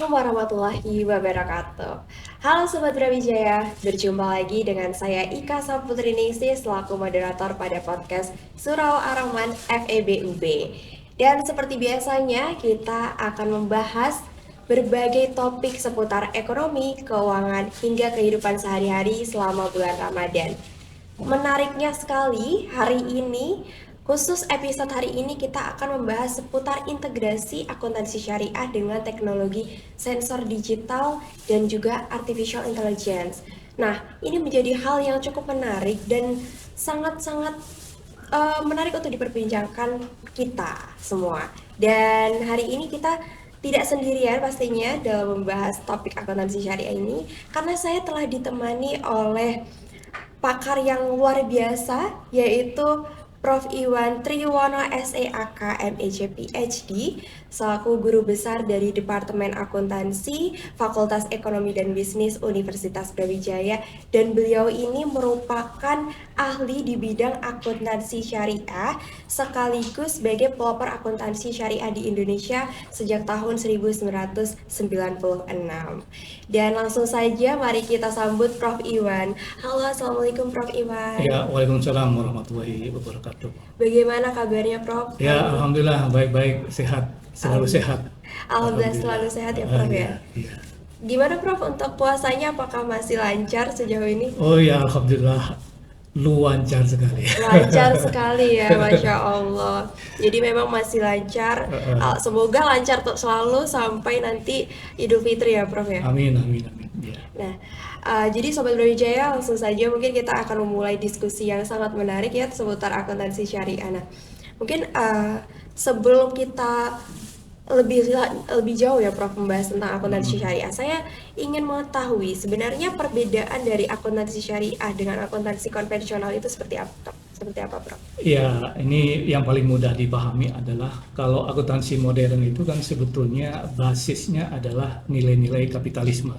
Assalamualaikum warahmatullahi wabarakatuh. Halo Sobat Brawijaya, berjumpa lagi dengan saya Ika Saputri Ningsih selaku moderator pada podcast Surau Ar-Rahman FEBUB. Dan seperti biasanya kita akan membahas berbagai topik seputar ekonomi, keuangan, hingga kehidupan sehari-hari selama bulan Ramadan. Menariknya sekali, hari ini khusus episode hari ini kita akan membahas seputar integrasi akuntansi syariah dengan teknologi sensor digital dan juga artificial intelligence. Nah, ini menjadi hal yang cukup menarik dan sangat-sangat menarik untuk diperbincangkan kita semua. Dan hari ini kita tidak sendirian pastinya dalam membahas topik akuntansi syariah ini, karena saya telah ditemani oleh pakar yang luar biasa, yaitu Prof. Iwan Triwono SEAK MEJ PhD selaku guru besar dari Departemen Akuntansi Fakultas Ekonomi dan Bisnis Universitas Brawijaya, dan beliau ini merupakan ahli di bidang akuntansi syariah sekaligus sebagai pelopor akuntansi syariah di Indonesia sejak tahun 1996. Dan langsung saja mari kita sambut Prof. Iwan. Halo, Assalamualaikum Prof. Iwan. Ya, Waalaikumsalam warahmatullahi wabarakatuh. Bagaimana kabarnya Prof? Ya, Alhamdulillah baik-baik, sehat, selalu sehat. Alhamdulillah selalu sehat ya Prof ya. Iya. Gimana Prof untuk puasanya, apakah masih lancar sejauh ini? Oh ya, Alhamdulillah lancar sekali. Lancar sekali ya, Masya Allah. Jadi memang masih lancar. Semoga lancar selalu sampai nanti Idul Fitri ya Prof ya. Amin, amin, amin. Ya. Nah, jadi Sobat Brawijaya, langsung saja mungkin kita akan memulai diskusi yang sangat menarik ya seputar akuntansi syariah. Nah, mungkin sebelum kita lebih jauh ya Prof membahas tentang akuntansi syariah, saya ingin mengetahui sebenarnya perbedaan dari akuntansi syariah dengan akuntansi konvensional itu seperti apa Prof? Ya, ini yang paling mudah dipahami adalah kalau akuntansi modern itu kan sebetulnya basisnya adalah nilai-nilai kapitalisme.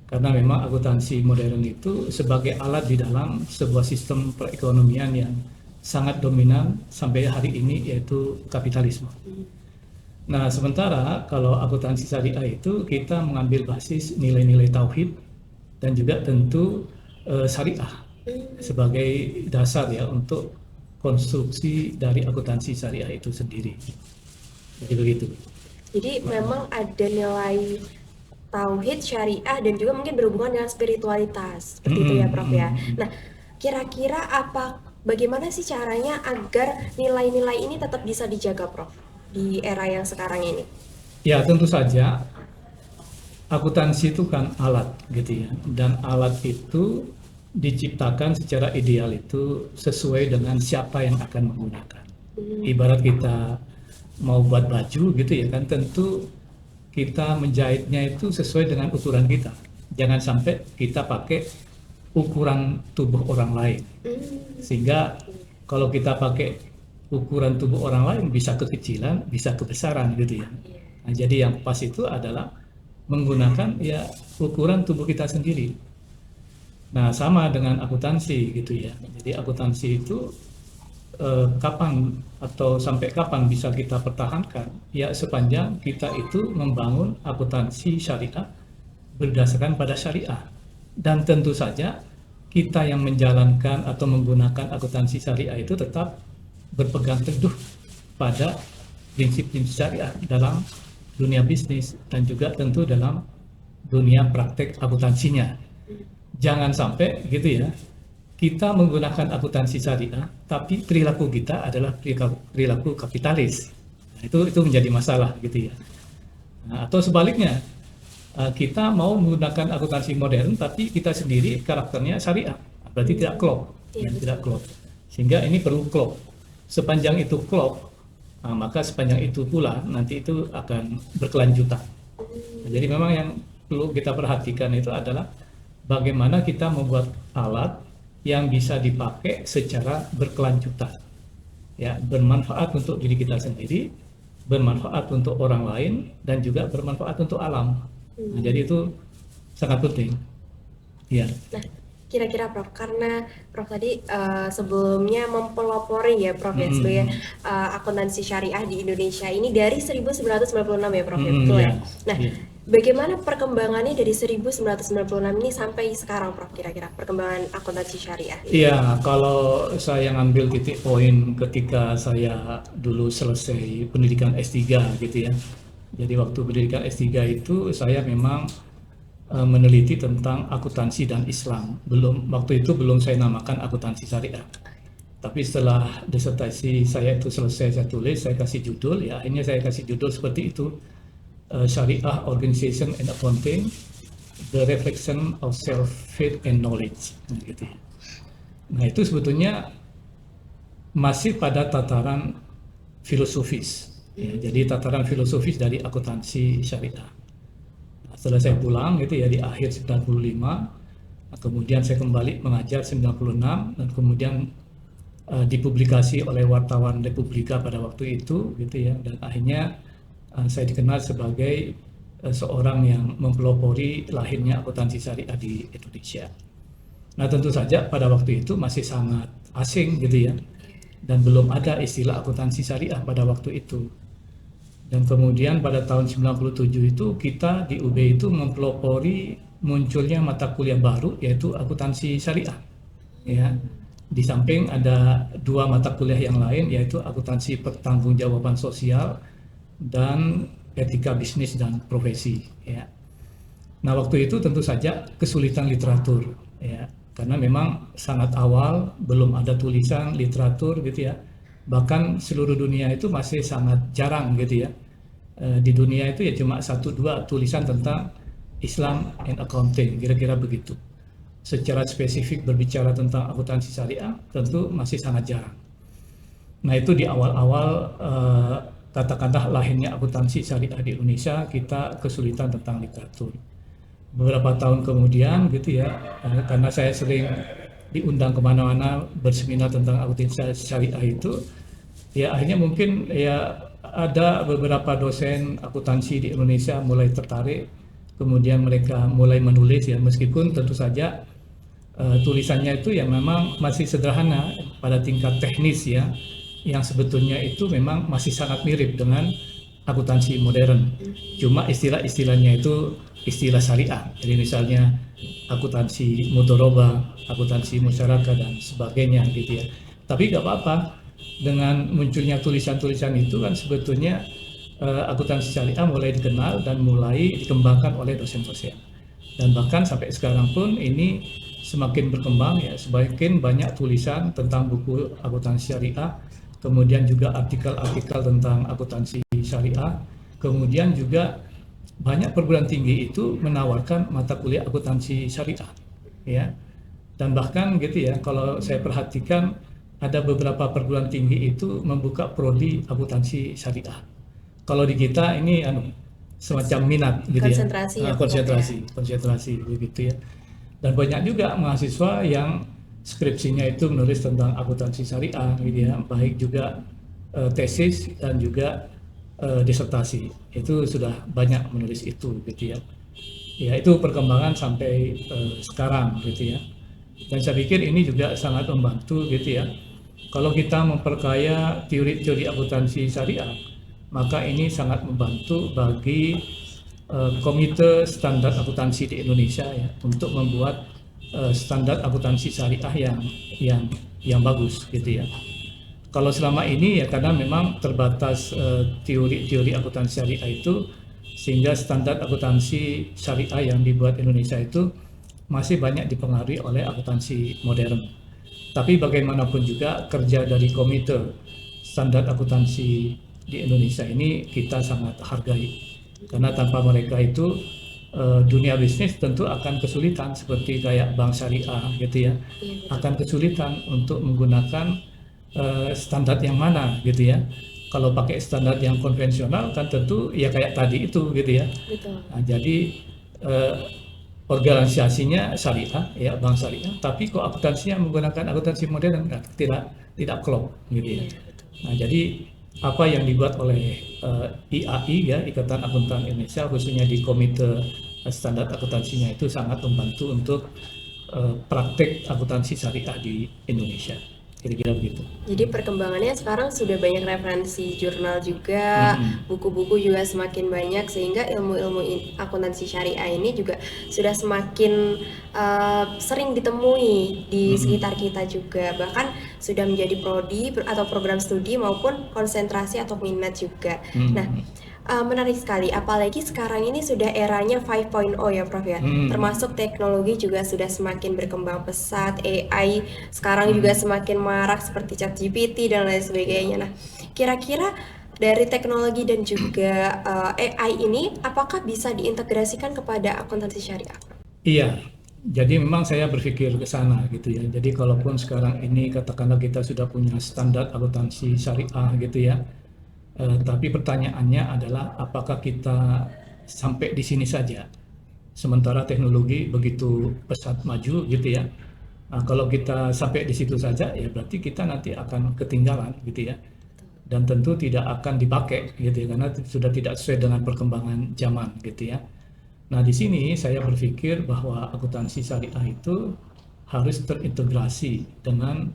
Karena memang akuntansi modern itu sebagai alat di dalam sebuah sistem perekonomian yang sangat dominan sampai hari ini, yaitu kapitalisme. Nah, sementara kalau akuntansi syariah itu kita mengambil basis nilai-nilai tauhid dan juga tentu syariah sebagai dasar ya untuk konstruksi dari akuntansi syariah itu sendiri. Jadi begitu. Jadi memang ada nilai tauhid, syariah, dan juga mungkin berhubungan dengan spiritualitas seperti itu ya Prof ya. Nah, kira-kira bagaimana sih caranya agar nilai-nilai ini tetap bisa dijaga Prof di era yang sekarang ini? Ya, tentu saja akuntansi itu kan alat gitu ya, dan alat itu diciptakan secara ideal itu sesuai dengan siapa yang akan menggunakan. Ibarat kita mau buat baju gitu ya kan, tentu kita menjahitnya itu sesuai dengan ukuran kita. Jangan sampai kita pakai ukuran tubuh orang lain, sehingga kalau kita pakai ukuran tubuh orang lain bisa kekecilan, bisa kebesaran gitu ya. Nah, jadi yang pas itu adalah menggunakan ya ukuran tubuh kita sendiri. Nah, sama dengan akuntansi gitu ya. Jadi akuntansi itu kapan atau sampai kapan bisa kita pertahankan? Ya sepanjang kita itu membangun akuntansi syariah berdasarkan pada syariah. Dan tentu saja kita yang menjalankan atau menggunakan akuntansi syariah itu tetap berpegang teguh pada prinsip-prinsip syariah dalam dunia bisnis dan juga tentu dalam dunia praktek akuntansinya. Jangan sampai gitu ya, kita menggunakan akuntansi syariah tapi perilaku kita adalah perilaku kapitalis. Nah, itu menjadi masalah gitu ya. Nah, atau sebaliknya, kita mau menggunakan akuntansi modern tapi kita sendiri karakternya syariah, berarti tidak klop, tidak klop. Sehingga ini perlu klop. Sepanjang itu klop, maka sepanjang itu pula nanti itu akan berkelanjutan. Nah, jadi memang yang perlu kita perhatikan itu adalah bagaimana kita membuat alat yang bisa dipakai secara berkelanjutan, ya, bermanfaat untuk diri kita sendiri, bermanfaat untuk orang lain, dan juga bermanfaat untuk alam. Nah, jadi itu sangat penting. Ya. Nah, kira-kira Prof, karena Prof tadi sebelumnya mempelopori ya Prof ya sebagai akuntansi syariah di Indonesia ini dari 1996 ya Prof ya, betul ya. Nah, Bagaimana perkembangannya dari 1996 ini sampai sekarang, Prof? Kira-kira perkembangan akuntansi syariah ini? Iya, kalau saya ngambil titik poin ketika saya dulu selesai pendidikan S3 gitu ya. Jadi waktu pendidikan S3 itu saya memang meneliti tentang akuntansi dan Islam. Waktu itu belum saya namakan akuntansi syariah. Tapi setelah disertasi saya itu selesai, saya tulis, saya kasih judul, ya akhirnya saya kasih judul seperti itu, Syariah Organization and Accounting, The Reflection of Self-Faith and Knowledge. Gitu. Nah itu sebetulnya masih pada tataran filosofis, ya, jadi tataran filosofis dari akuntansi syariah. Nah, setelah saya pulang gitu ya di akhir 95, kemudian saya kembali mengajar 96 dan kemudian dipublikasi oleh wartawan Republika pada waktu itu gitu ya, dan akhirnya saya dikenal sebagai seorang yang mempelopori lahirnya akuntansi syariah di Indonesia. Nah tentu saja pada waktu itu masih sangat asing gitu ya, dan belum ada istilah akuntansi syariah pada waktu itu. Dan kemudian pada tahun 97 itu kita di UB itu mempelopori munculnya mata kuliah baru yaitu akuntansi syariah. Ya, di samping ada dua mata kuliah yang lain yaitu akuntansi pertanggungjawaban sosial dan etika bisnis dan profesi. Ya. Nah waktu itu tentu saja kesulitan literatur, ya, karena memang sangat awal, belum ada tulisan literatur gitu ya. Bahkan seluruh dunia itu masih sangat jarang gitu ya. Di dunia itu ya cuma 1-2 tulisan tentang Islam and Accounting, kira-kira begitu. Secara spesifik berbicara tentang akuntansi syariah tentu masih sangat jarang. Nah itu di awal-awal katakanlah lahirnya akuntansi syariah di Indonesia, kita kesulitan tentang literatur. Beberapa tahun kemudian gitu ya, karena saya sering diundang kemana-mana berseminar tentang akuntansi syariah itu, ya akhirnya mungkin ya ada beberapa dosen akuntansi di Indonesia mulai tertarik, kemudian mereka mulai menulis ya, meskipun tentu saja tulisannya itu yang memang masih sederhana pada tingkat teknis ya, yang sebetulnya itu memang masih sangat mirip dengan akuntansi modern. Cuma istilah-istilahnya itu istilah syariah. Jadi misalnya akuntansi mudharabah, akuntansi masyarakat dan sebagainya gitu ya. Tapi nggak apa-apa, dengan munculnya tulisan-tulisan itu kan sebetulnya akuntansi syariah mulai dikenal dan mulai dikembangkan oleh dosen-dosen. Dan bahkan sampai sekarang pun ini semakin berkembang ya, semakin banyak tulisan tentang buku akuntansi syariah, kemudian juga artikel-artikel tentang akuntansi syariah, kemudian juga banyak perguruan tinggi itu menawarkan mata kuliah akuntansi syariah, ya. Dan bahkan gitu ya, kalau saya perhatikan ada beberapa perguruan tinggi itu membuka prodi akuntansi syariah. Kalau di kita ini semacam minat gitu konsentrasi ya, konsentrasi begitu ya. Dan banyak juga mahasiswa yang skripsinya itu menulis tentang akuntansi syariah gitu ya, baik juga tesis dan juga disertasi. Itu sudah banyak menulis itu gitu ya. Ya itu perkembangan sampai sekarang gitu ya. Dan saya pikir ini juga sangat membantu gitu ya. Kalau kita memperkaya teori-teori akuntansi syariah, maka ini sangat membantu bagi Komite Standar Akuntansi di Indonesia ya, untuk membuat standar akuntansi syariah yang bagus gitu ya. Kalau selama ini ya karena memang terbatas teori-teori akuntansi syariah itu, sehingga standar akuntansi syariah yang dibuat Indonesia itu masih banyak dipengaruhi oleh akuntansi modern. Tapi bagaimanapun juga kerja dari Komite Standar Akuntansi di Indonesia ini kita sangat hargai, karena tanpa mereka itu dunia bisnis tentu akan kesulitan, seperti kayak bank syariah gitu ya, akan kesulitan untuk menggunakan standar yang mana gitu ya. Kalau pakai standar yang konvensional kan tentu ya kayak tadi itu gitu ya. Betul. Nah, jadi organisasinya syariah ya, bank syariah, tapi kok akuntansinya menggunakan akuntansi modern, tidak klop gitu ya. Nah, jadi apa yang dibuat oleh IAI ya, Ikatan Akuntan Indonesia, khususnya di Komite Standar Akuntansinya itu sangat membantu untuk praktek akuntansi syariah di Indonesia. kira-kira begitu. Jadi perkembangannya sekarang sudah banyak referensi jurnal juga, buku-buku juga semakin banyak sehingga ilmu-ilmu akuntansi syariah ini juga sudah semakin sering ditemui di sekitar kita juga. Bahkan sudah menjadi prodi atau program studi maupun konsentrasi atau minat juga. Nah, menarik sekali, apalagi sekarang ini sudah eranya 5.0 ya Prof ya, termasuk teknologi juga sudah semakin berkembang pesat, AI sekarang juga semakin marak seperti ChatGPT dan lain sebagainya. Nah, kira-kira dari teknologi dan juga AI ini, apakah bisa diintegrasikan kepada akuntansi syariah? Iya, jadi memang saya berpikir ke sana gitu ya. Jadi kalaupun sekarang ini katakanlah kita sudah punya standar akuntansi syariah gitu ya, tapi pertanyaannya adalah apakah kita sampai di sini saja? Sementara teknologi begitu pesat maju gitu ya. Nah, kalau kita sampai di situ saja ya berarti kita nanti akan ketinggalan gitu ya. Dan tentu tidak akan dipakai gitu ya karena sudah tidak sesuai dengan perkembangan zaman gitu ya. Nah, di sini saya berpikir bahwa akuntansi syariah itu harus terintegrasi dengan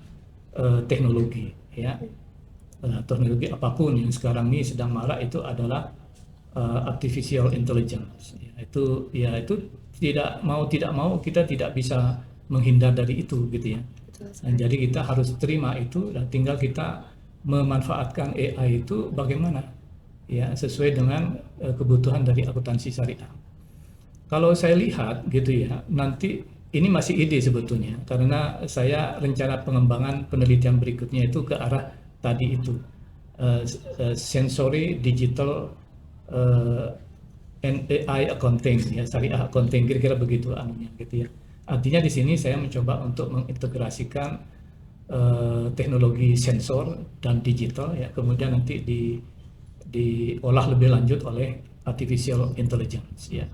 teknologi ya. Teknologi apapun yang sekarang ini sedang marak itu adalah artificial intelligence. Itu tidak mau kita tidak bisa menghindar dari itu gitu ya. Dan jadi kita harus terima itu dan tinggal kita memanfaatkan AI itu bagaimana ya sesuai dengan kebutuhan dari akuntansi syariah. Kalau saya lihat gitu ya, nanti ini masih ide sebetulnya karena saya rencana pengembangan penelitian berikutnya itu ke arah tadi itu sensory digital and AI accounting ya, syariah accounting kira-kira begitu anunya gitu ya. Artinya di sini saya mencoba untuk mengintegrasikan teknologi sensor dan digital ya, kemudian nanti diolah lebih lanjut oleh artificial intelligence ya.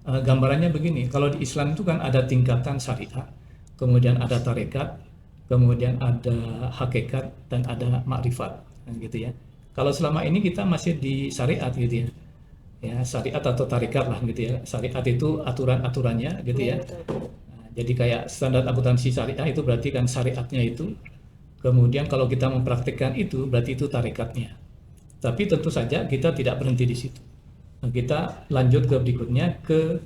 Gambarannya begini, kalau di Islam itu kan ada tingkatan syariah, kemudian ada tarekat, kemudian ada hakikat dan ada makrifat gitu ya. Kalau selama ini kita masih di syariat gitu ya. Ya, syariat atau tarekat lah gitu ya. Syariat itu aturan-aturannya gitu ya. Nah, jadi kayak standar akuntansi syariah itu berarti kan syariatnya itu. Kemudian kalau kita mempraktikkan itu berarti itu tarekatnya. Tapi tentu saja kita tidak berhenti di situ. Nah, kita lanjut ke berikutnya ke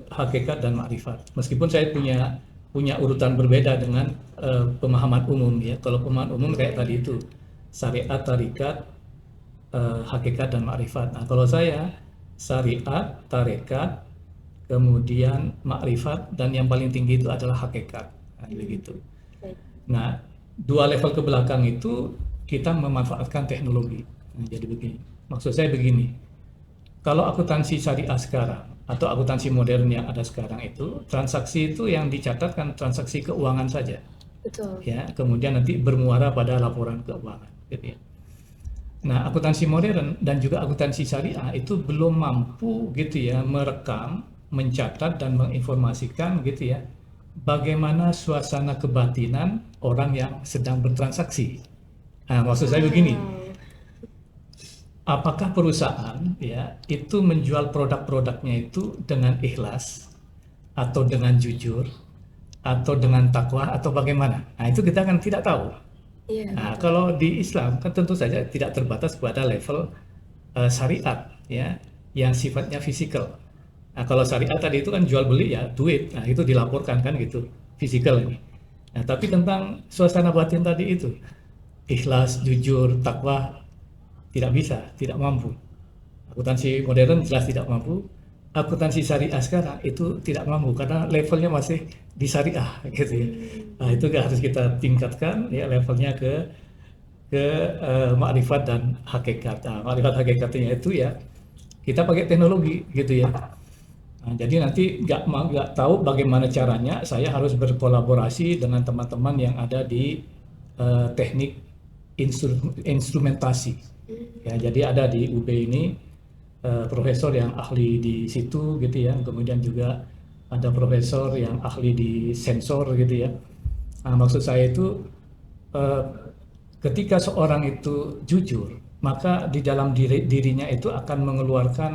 hakikat dan makrifat. Meskipun saya punya urutan berbeda dengan pemahaman umum ya. Kalau pemahaman umum kayak tadi itu syariat, tarekat, hakikat dan makrifat. Nah, kalau saya syariat, tarekat, kemudian makrifat dan yang paling tinggi itu adalah hakikat. Nah, begitu. Nah, dua level ke belakang itu kita memanfaatkan teknologi. Nah, jadi begini. Maksud saya begini. Kalau akuntansi syariah sekarang atau akuntansi modern yang ada sekarang itu transaksi itu yang dicatatkan transaksi keuangan saja. Betul. Ya, kemudian nanti bermuara pada laporan keuangan gitu ya. Nah, akuntansi modern dan juga akuntansi syariah itu belum mampu gitu ya merekam, mencatat dan menginformasikan gitu ya bagaimana suasana kebatinan orang yang sedang bertransaksi. Nah, maksud saya begini, apakah perusahaan ya itu menjual produk-produknya itu dengan ikhlas atau dengan jujur atau dengan takwa atau bagaimana? Nah, itu kita kan tidak tahu. Nah, kalau di Islam kan tentu saja tidak terbatas pada level syariat ya yang sifatnya fisikal. Nah, kalau syariat tadi itu kan jual beli ya duit, nah itu dilaporkan kan gitu fisikal ini. Nah, tapi tentang suasana batin tadi itu ikhlas, jujur, takwa tidak bisa, tidak mampu. Akuntansi modern jelas tidak mampu. Akuntansi syariah sekarang itu tidak mampu karena levelnya masih di syariah gitu ya. Nah, itu harus kita tingkatkan ya levelnya ke makrifat dan hakikat. Nah, makrifat hakikatnya itu ya kita pakai teknologi gitu ya. Nah, jadi nanti nggak tahu bagaimana caranya, saya harus berkolaborasi dengan teman-teman yang ada di teknik instrumentasi. Ya, jadi ada di UB ini profesor yang ahli di situ gitu ya, kemudian juga ada profesor yang ahli di sensor gitu ya. Nah, maksud saya itu ketika seorang itu jujur, maka di dalam dirinya itu akan mengeluarkan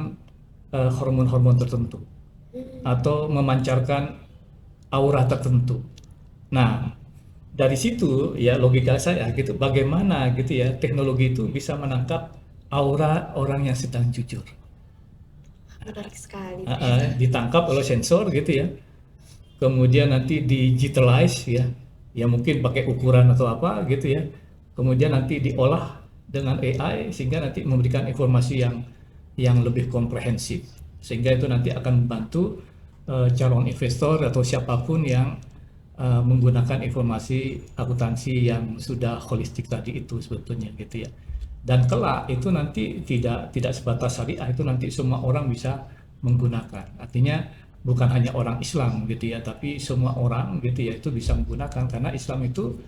hormon-hormon tertentu atau memancarkan aura tertentu. Nah, dari situ ya logika saya gitu, bagaimana gitu ya teknologi itu bisa menangkap aura orang yang sedang jujur. Menarik sekali. Ditangkap oleh sensor gitu ya, kemudian nanti digitalize ya, ya mungkin pakai ukuran atau apa gitu ya, kemudian nanti diolah dengan AI sehingga nanti memberikan informasi yang lebih komprehensif, sehingga itu nanti akan membantu calon investor atau siapapun yang menggunakan informasi akuntansi yang sudah holistik tadi itu sebetulnya gitu ya. Dan kelak itu nanti tidak sebatas syariah, itu nanti semua orang bisa menggunakan. Artinya bukan hanya orang Islam gitu ya, tapi semua orang gitu ya itu bisa menggunakan, karena Islam itu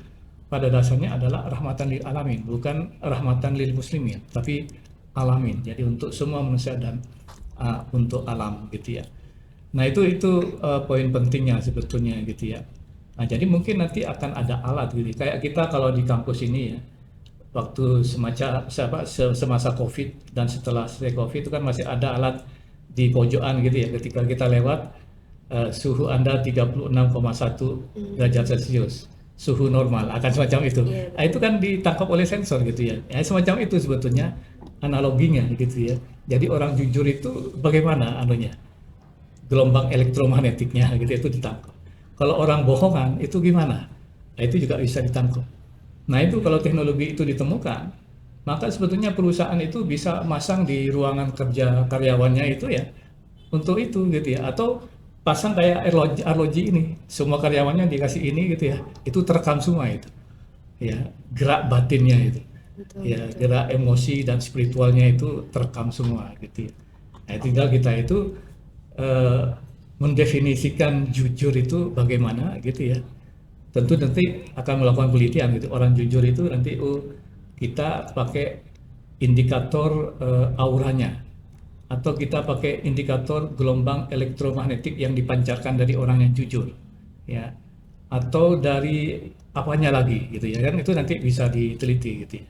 pada dasarnya adalah rahmatan lil alamin, bukan rahmatan lil muslimin, tapi alamin. Jadi untuk semua manusia dan untuk alam gitu ya. Nah itu poin pentingnya sebetulnya gitu ya. Nah jadi mungkin nanti akan ada alat gitu. Kayak kita kalau di kampus ini ya, waktu semasa COVID dan setelah selesai COVID itu kan masih ada alat di pojokan gitu ya. Ketika kita lewat suhu Anda 36,1 derajat Celcius, suhu normal akan semacam itu. Iya, Nah, itu kan ditangkap oleh sensor gitu ya. Ya semacam itu sebetulnya analoginya gitu ya. Jadi orang jujur itu bagaimana anunya? Gelombang elektromagnetiknya gitu itu ditangkap. Kalau orang bohongan itu gimana? Nah, itu juga bisa ditangkap. Nah itu kalau teknologi itu ditemukan, maka sebetulnya perusahaan itu bisa masang di ruangan kerja karyawannya itu ya untuk itu gitu ya, atau pasang kayak arloji ini, semua karyawannya dikasih ini gitu ya, itu terekam semua itu, ya gerak batinnya itu, betul, ya betul. gerak emosi dan spiritualnya itu terekam semua gitu ya. Nah tinggal kita itu eh, mendefinisikan jujur itu bagaimana gitu ya. Tentu nanti akan melakukan penelitian gitu. Orang jujur itu nanti kita pakai indikator auranya, atau kita pakai indikator gelombang elektromagnetik yang dipancarkan dari orang yang jujur, ya, atau dari apanya lagi gitu ya kan, itu nanti bisa diteliti gitu ya.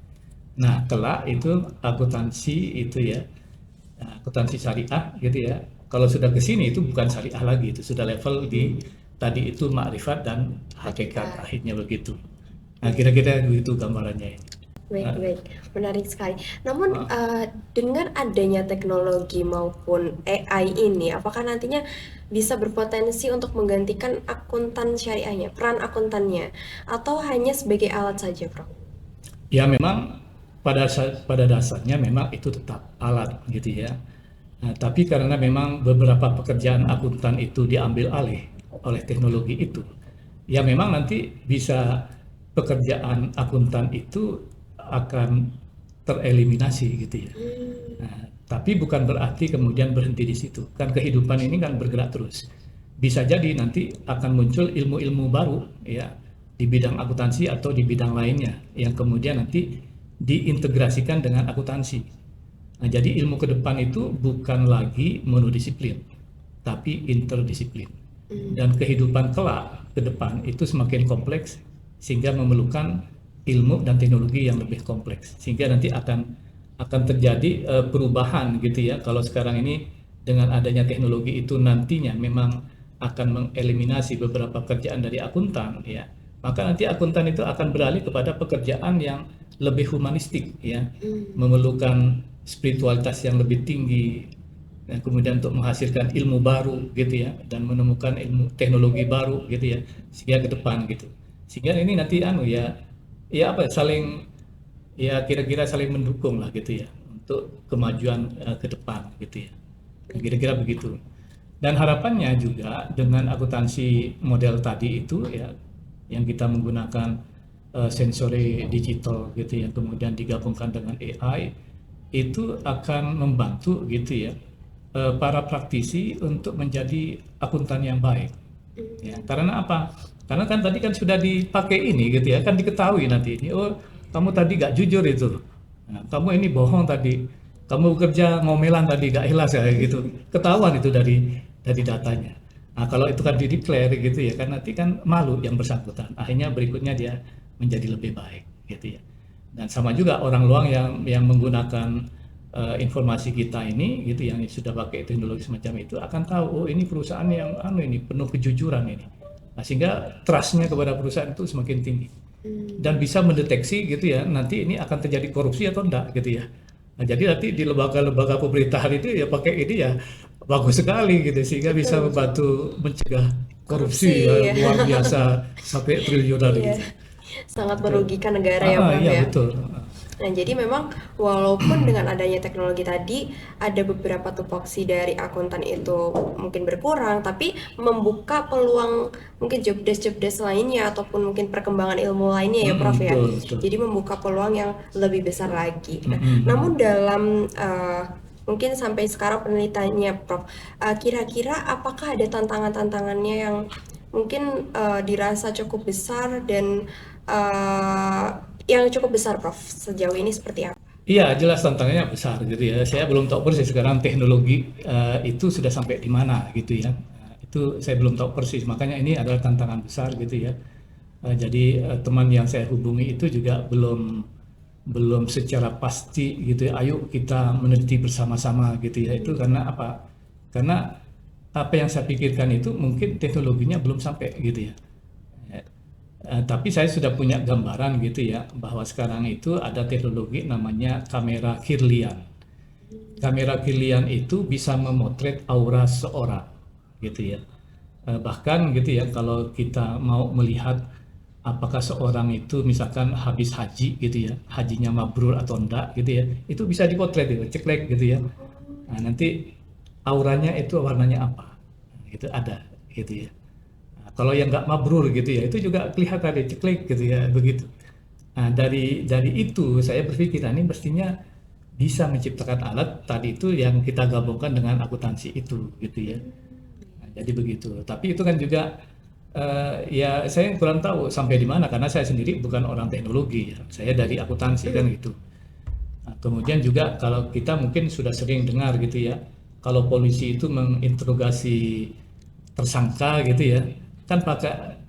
Nah kelak itu akuntansi itu ya, akuntansi syariah gitu ya. Kalau sudah ke sini itu bukan syariah lagi, itu sudah level di tadi itu makrifat dan hakikat, akhirnya begitu. Nah, kira-kira begitu gambarannya ini. Baik, menarik sekali. Namun Uh, dengan adanya teknologi maupun AI ini, apakah nantinya bisa berpotensi untuk menggantikan akuntan syariahnya, peran akuntannya, atau hanya sebagai alat saja, Prof? Ya memang pada dasarnya memang itu tetap alat gitu ya. Nah, tapi karena memang beberapa pekerjaan akuntan itu diambil alih oleh teknologi itu, ya memang nanti bisa pekerjaan akuntan itu akan tereliminasi gitu ya. Nah, tapi bukan berarti kemudian berhenti di situ. Kan kehidupan ini kan bergerak terus. Bisa jadi nanti akan muncul ilmu-ilmu baru ya di bidang akuntansi atau di bidang lainnya yang kemudian nanti diintegrasikan dengan akuntansi. Nah, jadi ilmu ke depan itu bukan lagi monodisiplin, tapi interdisiplin. Dan kehidupan kelak ke depan itu semakin kompleks sehingga memerlukan ilmu dan teknologi yang lebih kompleks. Sehingga nanti akan terjadi perubahan gitu ya. Kalau sekarang ini dengan adanya teknologi itu nantinya memang akan mengeliminasi beberapa pekerjaan dari akuntan ya. Maka nanti akuntan itu akan beralih kepada pekerjaan yang lebih humanistik ya, memerlukan spiritualitas yang lebih tinggi, dan kemudian untuk menghasilkan ilmu baru gitu ya, dan menemukan ilmu teknologi baru gitu ya, sehingga ke depan gitu. Sehingga ini nanti ya apa saling ya kira-kira saling mendukung lah gitu ya untuk kemajuan ke depan gitu ya. Kira-kira begitu. Dan harapannya juga dengan akuntansi model tadi itu ya, yang kita menggunakan sensori digital gitu ya, kemudian digabungkan dengan AI, itu akan membantu gitu ya para praktisi untuk menjadi akuntan yang baik. Ya, karena apa? Karena kan tadi kan sudah dipakai ini gitu ya, kan diketahui nanti ini, oh kamu tadi gak jujur itu, nah, kamu ini bohong tadi, kamu bekerja ngomelan tadi gak ikhlas ya gitu, ketahuan itu dari datanya. Nah kalau itu kan di declare gitu ya, kan nanti kan malu yang bersangkutan, akhirnya berikutnya dia menjadi lebih baik gitu ya. Dan sama juga orang luar yang menggunakan informasi kita ini gitu, yang sudah pakai teknologi semacam itu akan tahu, oh ini perusahaan yang ini penuh kejujuran ini. Nah, sehingga trust-nya kepada perusahaan itu semakin tinggi Hmm. dan bisa mendeteksi gitu ya nanti ini akan terjadi korupsi atau enggak gitu ya. Nah, jadi nanti di lembaga-lembaga pemerintahan itu ya pakai ini ya bagus sekali gitu sehingga bisa Betul, betul. membantu mencegah korupsi Korupsi ya ya. luar biasa sampai triliunan Iya, gitu. sangat Itu merugikan negara ya, Prof iya ya. betul. Nah, jadi memang walaupun dengan adanya teknologi tadi ada beberapa tupoksi dari akuntan itu mungkin berkurang, tapi membuka peluang mungkin job desk lainnya ataupun mungkin perkembangan ilmu lainnya ya, Prof ya. Betul betul. Jadi membuka peluang yang lebih besar lagi. Nah, Mm-mm. namun dalam mungkin sampai sekarang penelitiannya, Prof, kira-kira apakah ada tantangan-tantangannya yang mungkin dirasa cukup besar dan eh, yang cukup besar, Prof, sejauh ini seperti apa? Iya, jelas tantangannya besar gitu ya. Saya belum tahu persis sekarang teknologi itu sudah sampai di mana gitu ya. Itu saya belum tahu persis. Makanya ini adalah tantangan besar gitu ya. Jadi teman yang saya hubungi itu juga belum belum secara pasti gitu ya. Ayo kita meneliti bersama-sama gitu ya. Itu karena apa? Karena apa yang saya pikirkan itu mungkin teknologinya belum sampai gitu ya. Tapi saya sudah punya gambaran gitu ya bahwa sekarang itu ada teknologi namanya kamera Kirlian. Kamera Kirlian itu bisa memotret aura seorang gitu ya. Bahkan gitu ya kalau kita mau melihat apakah seorang itu misalkan habis haji gitu ya, hajinya mabrur atau enggak gitu ya, itu bisa dipotret itu, ceklek gitu ya. Nah, nanti auranya itu warnanya apa? Gitu ada gitu ya. Nah, kalau yang nggak mabrur gitu ya, itu juga kelihatan deh, ceklek gitu ya, begitu. Nah, dari itu saya berpikir, "Ah, ini mestinya bisa menciptakan alat tadi itu yang kita gabungkan dengan akuntansi itu, gitu ya. Nah, jadi begitu. Tapi itu kan juga ya saya kurang tahu sampai di mana karena saya sendiri bukan orang teknologi, ya. Saya dari akuntansi kan gitu. Nah, kemudian juga kalau kita mungkin sudah sering dengar gitu ya, kalau polisi itu menginterogasi tersangka gitu ya, kan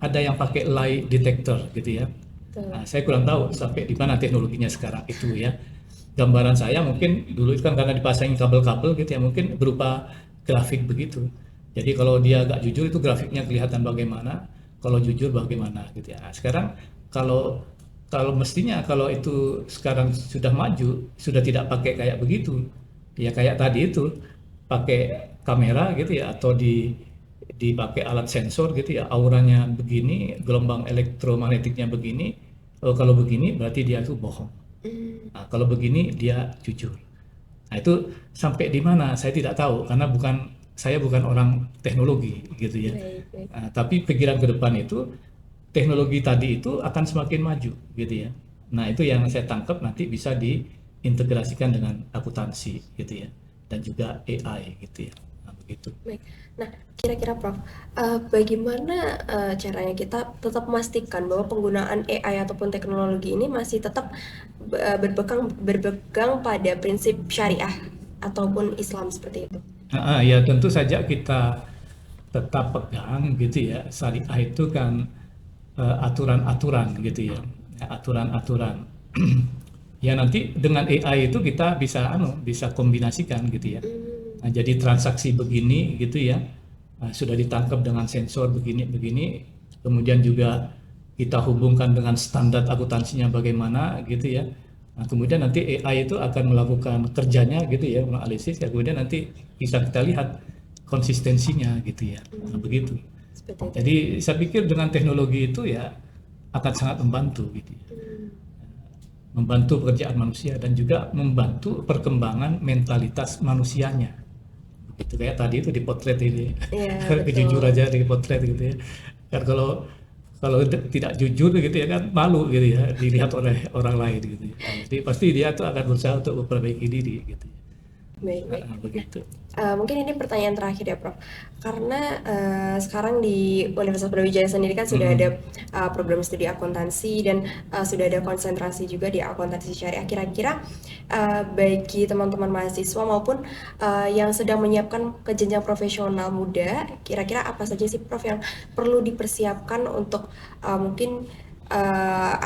ada yang pakai lie detector gitu ya. Betul. Nah, saya kurang tahu sampai di mana teknologinya sekarang itu ya. Gambaran saya mungkin dulu itu kan karena dipasangin kabel-kabel gitu ya, mungkin berupa grafik begitu. Jadi kalau dia agak jujur itu grafiknya kelihatan bagaimana, kalau jujur bagaimana gitu ya. Nah, sekarang kalau kalau mestinya kalau itu sekarang sudah maju, sudah tidak pakai kayak begitu. Ya kayak tadi itu pakai kamera gitu ya atau dipakai alat sensor gitu ya, auranya begini, gelombang elektromagnetiknya begini. Oh, kalau begini berarti dia itu bohong. Hmm, Nah, kalau begini dia jujur. Nah, itu sampai di mana saya tidak tahu karena saya bukan orang teknologi gitu ya. baik, baik. Nah, tapi pikiran ke depan itu teknologi tadi itu akan semakin maju gitu ya. Nah, itu yang saya tangkap nanti bisa diintegrasikan dengan akuntansi gitu ya dan juga AI gitu ya. Nah, begitu. Baik. Nah, kira-kira Prof, bagaimana caranya kita tetap memastikan bahwa penggunaan AI ataupun teknologi ini masih tetap berpegang pada prinsip syariah ataupun Islam seperti itu? Ya tentu saja kita tetap pegang gitu ya. Syariah itu kan aturan-aturan gitu ya. Ya, aturan-aturan. Ya nanti dengan AI itu kita bisa kombinasikan gitu ya. Hmm, Nah, jadi transaksi begini gitu ya. Nah, sudah ditangkap dengan sensor begini-begini. Kemudian juga kita hubungkan dengan standar akuntansinya bagaimana gitu ya. Nah, kemudian nanti AI itu akan melakukan kerjanya gitu ya, menganalisis ya. Kemudian nanti bisa kita lihat konsistensinya gitu ya. Nah, begitu. seperti itu. Jadi saya pikir dengan teknologi itu ya akan sangat membantu gitu ya. Hmm, Membantu pekerjaan manusia dan juga membantu perkembangan mentalitas manusianya. Begitu kayak tadi itu dipotret ini. iya, Jujur betul. aja dipotret gitu ya. Kan kalau kalau tidak jujur gitu ya kan malu gitu ya dilihat oleh orang lain gitu ya. Nah, jadi pasti dia tuh akan berusaha untuk memperbaiki diri gitu. Baik, baik. Begitu. Mungkin ini pertanyaan terakhir ya, Prof. Karena sekarang di Universitas Brawijaya sendiri kan sudah Mm-mm. ada program studi akuntansi dan sudah ada konsentrasi juga di akuntansi syariah. Kira-kira bagi teman-teman mahasiswa maupun yang sedang menyiapkan ke jenjang profesional muda, kira-kira apa saja sih, Prof, yang perlu dipersiapkan untuk mungkin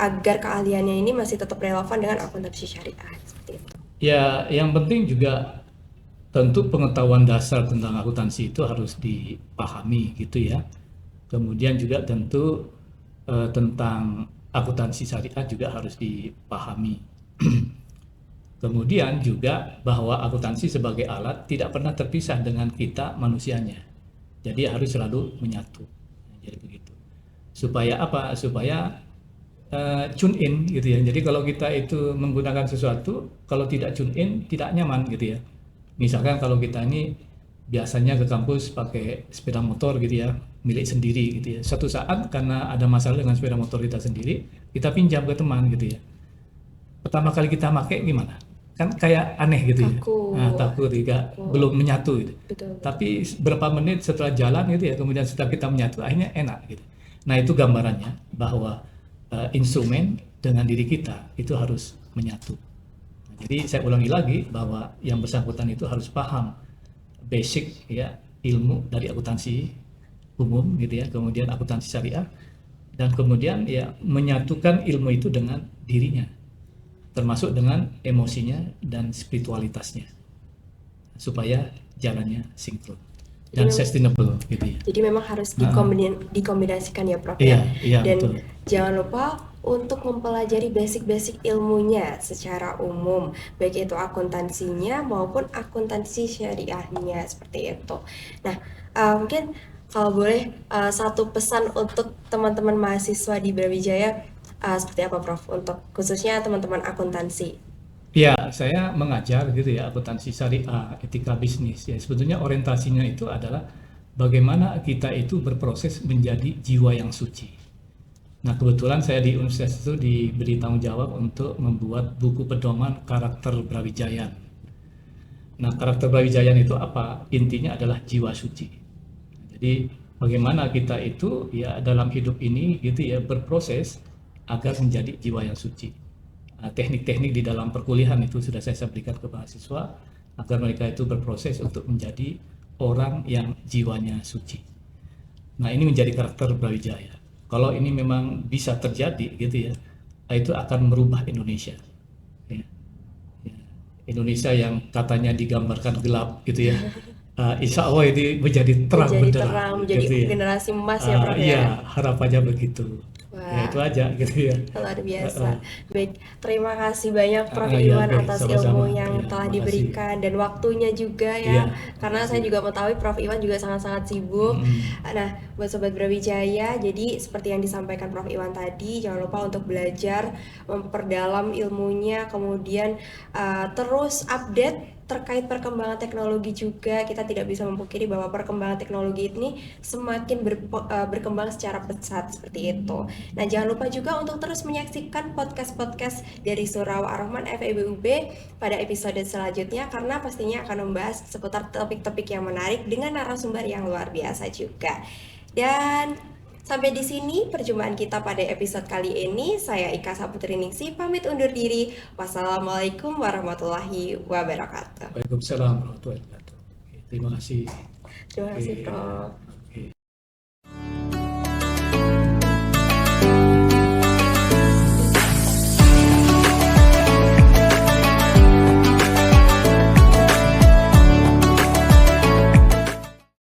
agar keahliannya ini masih tetap relevan dengan akuntansi syariah seperti itu. Ya, yang penting juga tentu pengetahuan dasar tentang akuntansi itu harus dipahami gitu ya. Kemudian juga tentu tentang akuntansi syariah juga harus dipahami. Kemudian juga bahwa akuntansi sebagai alat tidak pernah terpisah dengan kita manusianya. Jadi harus selalu menyatu. Jadi begitu. Supaya apa? Supaya tune in gitu ya. Jadi kalau kita itu menggunakan sesuatu, kalau tidak tune in tidak nyaman gitu ya. Misalkan kalau kita ini biasanya ke kampus pakai sepeda motor gitu ya, milik sendiri gitu ya. Suatu saat karena ada masalah dengan sepeda motor kita sendiri, kita pinjam ke teman gitu ya. Pertama kali kita pakai gimana? Kan kayak aneh gitu ya. Kaku. Nah, takut juga belum menyatu gitu. Betul. Tapi berapa menit setelah jalan gitu ya, kemudian setelah kita menyatu akhirnya enak gitu. Nah, itu gambarannya bahwa instrumen dengan diri kita itu harus menyatu. Nah, jadi saya ulangi lagi bahwa yang bersangkutan itu harus paham basic ya ilmu dari akuntansi umum gitu ya, kemudian akuntansi syariah, dan kemudian ya menyatukan ilmu itu dengan dirinya, termasuk dengan emosinya dan spiritualitasnya, supaya jalannya sinkron dan sustainable gitu ya. Jadi memang harus dikombinasikan ya Prof Iya, ya. iya, Dan betul. jangan lupa untuk mempelajari basic-basic ilmunya secara umum, baik itu akuntansinya maupun akuntansi syariahnya seperti itu. Nah, mungkin kalau boleh satu pesan untuk teman-teman mahasiswa di Brawijaya seperti apa Prof? Untuk khususnya teman-teman akuntansi. Ya, saya mengajar gitu ya akuntansi syariah, etika bisnis ya. Sebetulnya orientasinya itu adalah bagaimana kita itu berproses menjadi jiwa yang suci. Nah, kebetulan saya di universitas itu diberi tanggung jawab untuk membuat buku pedoman karakter Brawijayan. Nah, karakter Brawijayan itu apa? Intinya adalah jiwa suci. Jadi, bagaimana kita itu ya dalam hidup ini gitu ya berproses agar menjadi jiwa yang suci. Nah, teknik-teknik di dalam perkuliahan itu sudah saya berikan ke mahasiswa agar mereka itu berproses untuk menjadi orang yang jiwanya suci. Nah, ini menjadi karakter Brawijaya. Kalau ini memang bisa terjadi gitu ya, itu akan merubah Indonesia. Ya. Ya. Indonesia yang katanya digambarkan gelap gitu ya, insya Allah ini menjadi terang benderang. Menjadi Gitu ya. generasi emas ya Prof ya. Iya, harapannya begitu. Ya itu aja gitu ya. Luar biasa. Baik, terima kasih banyak Prof Ya, Iwan oke, atas sama-sama. ilmu yang Ya, telah makasih. diberikan dan waktunya juga Iya, ya. Karena saya juga mengetahui Prof Iwan juga sangat-sangat sibuk. Nah, buat Sobat Brawijaya, jadi seperti yang disampaikan Prof Iwan tadi, jangan lupa untuk belajar, memperdalam ilmunya, kemudian terus update terkait perkembangan teknologi juga. Kita tidak bisa memungkiri bahwa perkembangan teknologi ini semakin berkembang secara pesat seperti itu. Nah, jangan lupa juga untuk terus menyaksikan podcast-podcast dari Surau Ar-Rahman FEB UB pada episode selanjutnya, karena pastinya akan membahas seputar topik-topik yang menarik dengan narasumber yang luar biasa juga. Dan sampai di sini perjumpaan kita pada episode kali ini. Saya Ika Saputri Ningsi pamit undur diri. Wassalamualaikum warahmatullahi wabarakatuh. Waalaikumsalam warahmatullahi wabarakatuh. Terima kasih. Terima kasih Prof.